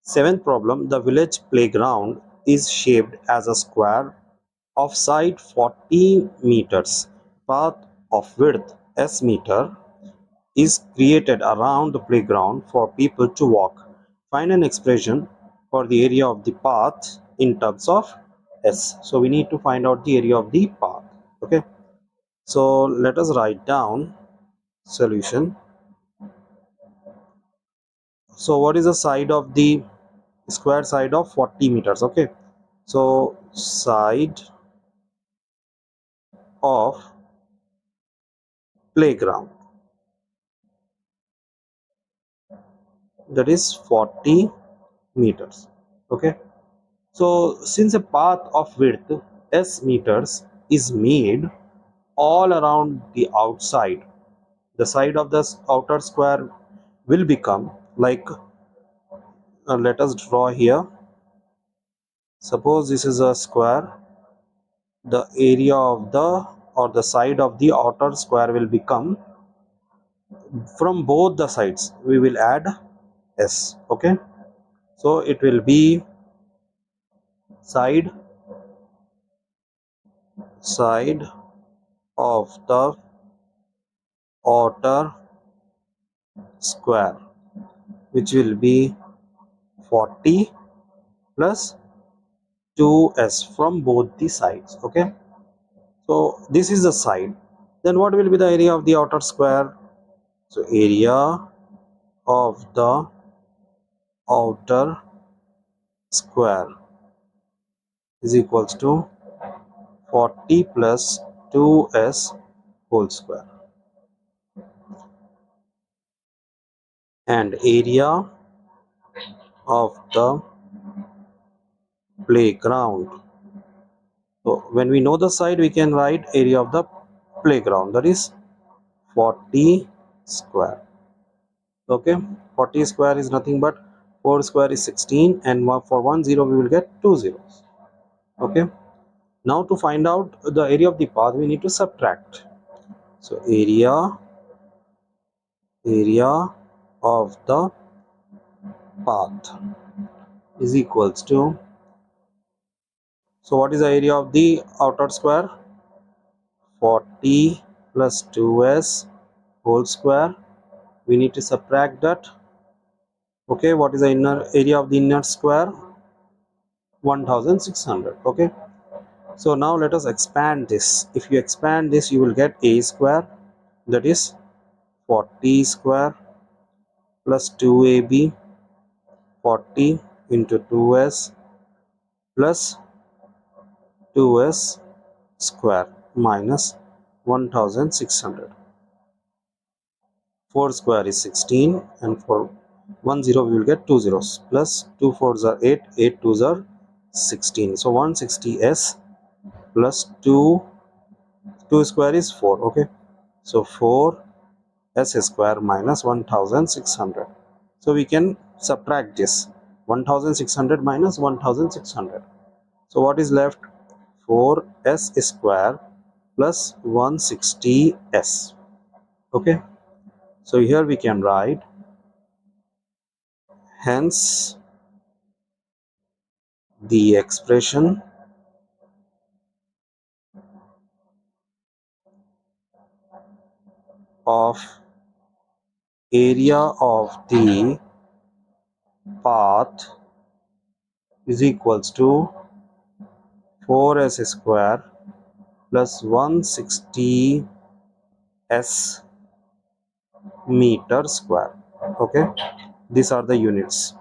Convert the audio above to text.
Seventh problem, the village playground is shaped as a square of side 40 meters. Path of width S meter is created around the playground for people to walk. Find an expression for the area of the path in terms of S. So we need to find out the area of the path. Okay. So let us write down solution. So what is the side of the square side of 40 meters? Okay. So side of playground, that is 40 meters. Okay. So since a path of width S meters is made all around the outside, the side of the outer square will become like, let us draw here. Suppose this is a square, the area of the or the side of the outer square will become, from both the sides we will add S. Okay. So it will be side of the outer square, which will be 40 plus 2s from both the sides. Okay. So this is the side. Then what will be the area of the outer square? So area of the outer square is equals to 40 plus 2s whole square, and area of the playground. So when we know the side, we can write area of the playground, that is 40 square. Okay. 40 square is nothing but 4 square is 16, and for 1 0 we will get 2 zeros. Okay. Now to find out the area of the path, we need to subtract. So area of the path is equals to, so what is the area of the outer square? 40 plus 2s whole square. We need to subtract that. Okay. What is the inner area of the inner square? 1600. Okay. So now let us expand this. If you expand this, you will get a square, that is 40 square plus 2ab, 40 into 2s plus 2s square minus 1600. 4 square is 16, and for 1 0 we will get 2 zeros, plus 2 4s are 8, 8 2s are 16. So 160s plus 2 square is 4. Okay. So 4 s square minus 1600. So we can subtract this, 1600 minus 1600. So what is left? 4s square plus 160s. Okay. So here we can write, hence the expression of area of the path is equals to 4s square plus 160s meter square. Okay. These are the units.